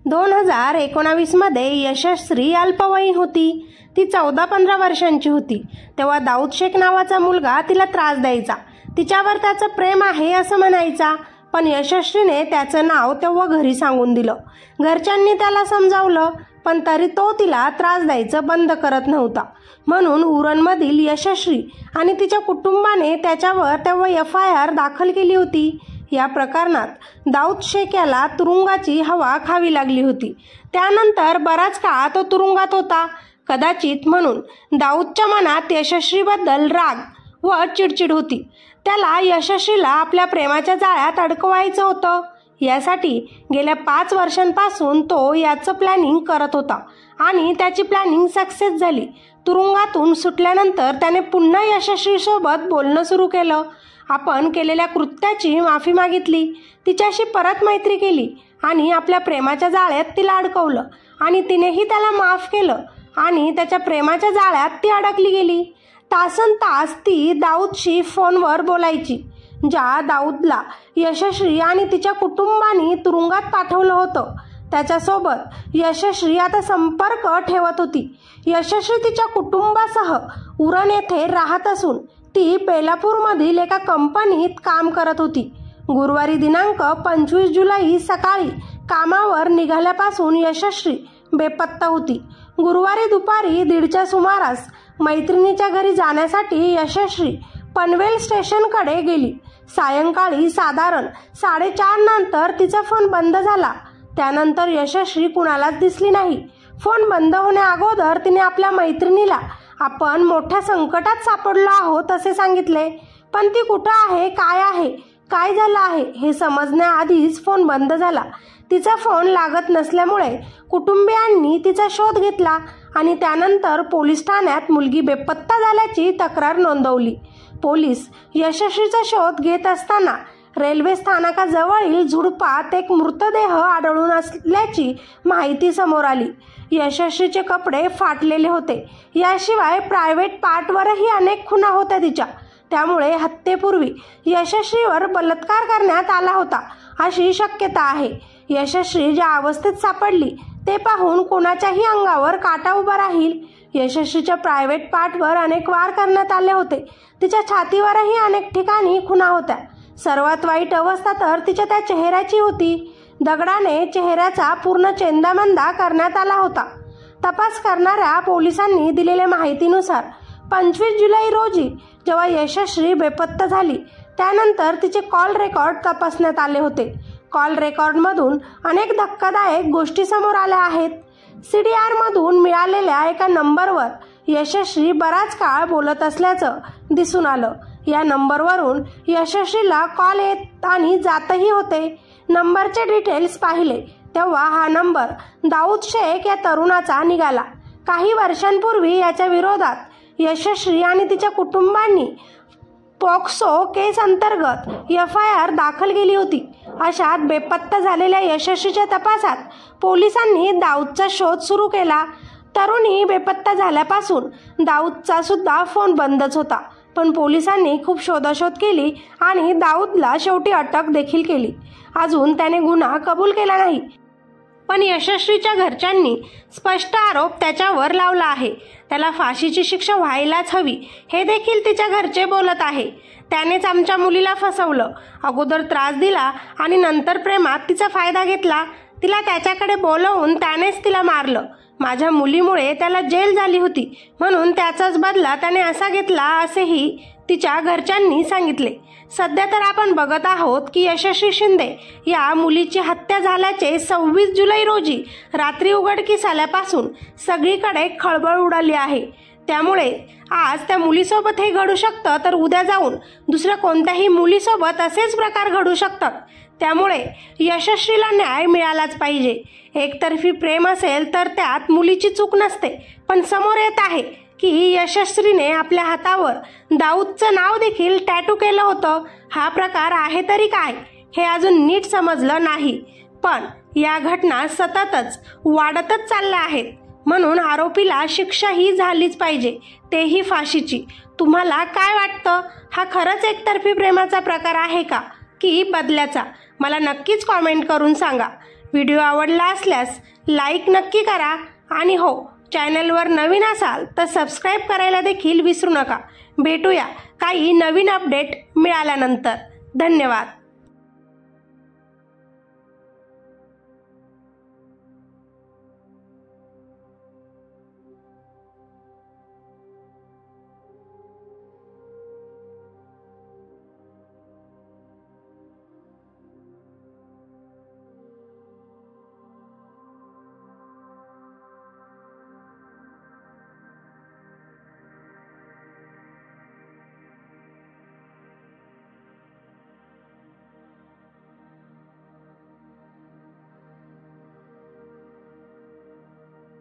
2019 मध्ये यशश्री अल्पवयीन होती। ती 14-15 वर्षांची होती तेव्हा दाऊद शेख नावाचा मुलगा तिला त्रास द्यायचा। तिच्यावर त्याचं प्रेम आहे असं म्हणायचा, पण यशश्रीने त्याचं नाव तेव्हा घरी सांगून दिलं। घरच्यांनी त्याला समजावलं, पण तरी तो तिला त्रास द्यायचं बंद करत नव्हता। म्हणून उरणमधील यशश्री आणि तिच्या कुटुंबाने त्याच्यावर तेव्हा FIR दाखल केली होती। या प्रकरणात दाऊद शेख याला तुरुंगाची हवा खावी लागली होती। त्यानंतर बराच काळ तो तुरुंगात होता। कदाचित म्हणून दाऊदच्या मनात यशश्रीबद्दल राग व चिडचिड होती। त्याला यशश्रीला आपल्या प्रेमाच्या जाळ्यात अडकवायचं होतं। यासाठी गेल्या 5 वर्षांपासून तो याचं प्लॅनिंग करत होता आणि त्याची प्लॅनिंग सक्सेस झाली। तुरुंगातून सुटल्यानंतर त्याने पुन्हा यशश्रीसोबत बोलणं सुरू केलं। आपण केलेल्या कृत्याची माफी मागितली, तिच्याशी परत मैत्री केली आणि आपल्या प्रेमाच्या जाळ्यात तिला अडकवलं आणि तिनेही त्याला माफ केलं आणि त्याच्या प्रेमाच्या जाळ्यात ती अडकली गेली। तासनतास ती दाऊदशी फोनवर बोलायची। ज्या दाऊदला यशश्री आणि तिच्या कुटुंबाने तुरुंगात पाठवलं होतं त्याच्यासोबत यशश्री आता संपर्क ठेवत होती। यशश्री तिच्या कुटुंबासह उरण येथे राहत असून ती बेलापूरमधील एका कंपनीत काम करत होती। गुरुवारी दिनांक 25 जुलै सकाळी कामावर निघाल्यापासून यशश्री बेपत्ता होती। गुरुवारी दुपारी 1:30च्या सुमारास मैत्रिणीच्या घरी जाण्यासाठी यशश्री पनवेल स्टेशनकडे गेली। सायंकाळी साधारण 4:30 नंतर तिचा फोन बंद झाला। त्यानंतर यशश्री कुणालाच दिसली नाही। फोन बंद होण्याअगोदर तिने आपल्या मैत्रिणीला आपण मोठ्या संकटात सापडलो आहोत असे सांगितले, पण ती कुठं आहे, काय झालं आहे हे समजण्याआधीच फोन बंद झाला। तिचा फोन लागत नसल्यामुळे कुटुंबियांनी तिचा शोध घेतला आणि त्यानंतर पोलीस ठाण्यात मुलगी बेपत्ता झाल्याची तक्रार नोंदवली। पोलीस यशश्रीचा शोध घेत असताना रेल्वे स्थानकाजवळील झुडपात एक मृतदेह आढळून असल्याची माहिती समोर आली। यशश्रीचे कपडे फाटलेले होते। याशिवाय प्रायव्हेट पार्टवरही अनेक खुणा होत्या तिच्या। त्यामुळे हत्येपूर्वी यशश्रीवर बलात्कार करण्यात आला होता अशी शक्यता आहे। यशश्री ज्या अवस्थेत सापडली ते पाहून कोणाच्याही अंगावर काटा उभा राहील। यशस्वीच्या प्रायव्हेट पार्टवर अनेक वार करण्यात आले होते। तिच्या छातीवरही अनेक ठिकाणी खुणा होत्या। सर्वात वाईट अवस्था तर तिच्या त्या चेहऱ्याची होती। दगडाने चेहऱ्याचा पूर्ण चेंदामेंदा करण्यात आला होता। तपास करणाऱ्या पोलिसांनी दिलेल्या माहितीनुसार 25 जुलै रोजी जेव्हा यशश्री बेपत्ता झाली त्यानंतर तिचे कॉल रेकॉर्ड तपासण्यात आले होते। कॉल रेकॉर्डमधून अनेक धक्कादायक गोष्टी समोर आल्या आहेत। CDR मधून मिळालेल्या एका नंबरवर यशश्री बराच काळ बोलत असल्याचं दिसून आलं। या नंबरवरून यशश्रीला कॉल येत आणि जातही होते। नंबरचे डिटेल्स पाहिले तेव्हा हा नंबर दाऊद शेख या तरुणाचा निघाला। काही वर्षांपूर्वी याच्या विरोधात यशश्री आणि तिच्या कुटुंबांनी पॉक्सो केस अंतर्गत FIR दाखल केली होती। अशात बेपत्ता झालेल्या यशस्वीच्या तपासात पोलिसांनी दाऊदचा शोध सुरू केला। तरुणी बेपत्ता झाल्यापासून दाऊदचा सुद्धा फोन बंदच होता, पण पोलिसांनी खूप शोधाशोध केली आणि दाऊदला शेवटी अटक देखील केली। अजून त्याने गुन्हा कबूल केला नाही, पण यशस्वीच्या घरच्यांनी स्पष्ट आरोप त्याच्यावर लावला आहे। त्याला फाशीची शिक्षा व्हायलाच हवी हे देखील तिच्या घरचे बोलत आहे। त्यानेच आमच्या मुलीला फसवलं, अगोदर त्रास दिला आणि नंतर प्रेमात तिचा फायदा घेतला। तिला त्याच्याकडे बोलवून त्यानेच तिला मारलं। माझ्या मुलीमुळे त्याला जेल झाली होती, म्हणून त्याचाच बदला त्याने असा घेतला असेही तिच्या घरच्यांनी सांगितले। सध्या तर आपण बघत आहोत की यशस्वी शिंदे या मुलीची हत्या झाल्याचे 26 जुलै रोजी रात्री उघडकीस आल्यापासून सगळीकडे खळबळ उडाली आहे। त्यामुळे आज त्या मुलीसोबत हे घडू शकतं, तर उद्या जाऊन दुसऱ्या कोणत्याही मुलीसोबत असेच प्रकार घडू शकतात। त्यामुळे यशस्वीला न्याय मिळालाच पाहिजे। एकतर्फी प्रेम असेल तर त्यात मुलीची चूक नसते, पण समोर येत आहे की यशस्वीने आपल्या हातावर दाऊदचं नाव देखील टॅटू केलं होतं। हा प्रकार आहे तरी काय हे अजून नीट समजलं नाही, पण या घटना सततच वाढतच चालल्या आहेत। म्हणून आरोपीला शिक्षाही झालीच पाहिजे, तेही फाशीची। तुम्हाला काय वाटतं, हा खरंच एकतर्फी प्रेमाचा प्रकार आहे का की बदल्याचा? मला नक्कीच कॉमेंट करून सांगा। व्हिडिओ आवडला असल्यास लाईक नक्की करा आणि हो, चॅनलवर नवीन असाल तर सबस्क्राईब करायला देखील विसरू नका. भेटूया काही नवीन अपडेट मिळाल्यानंतर. धन्यवाद.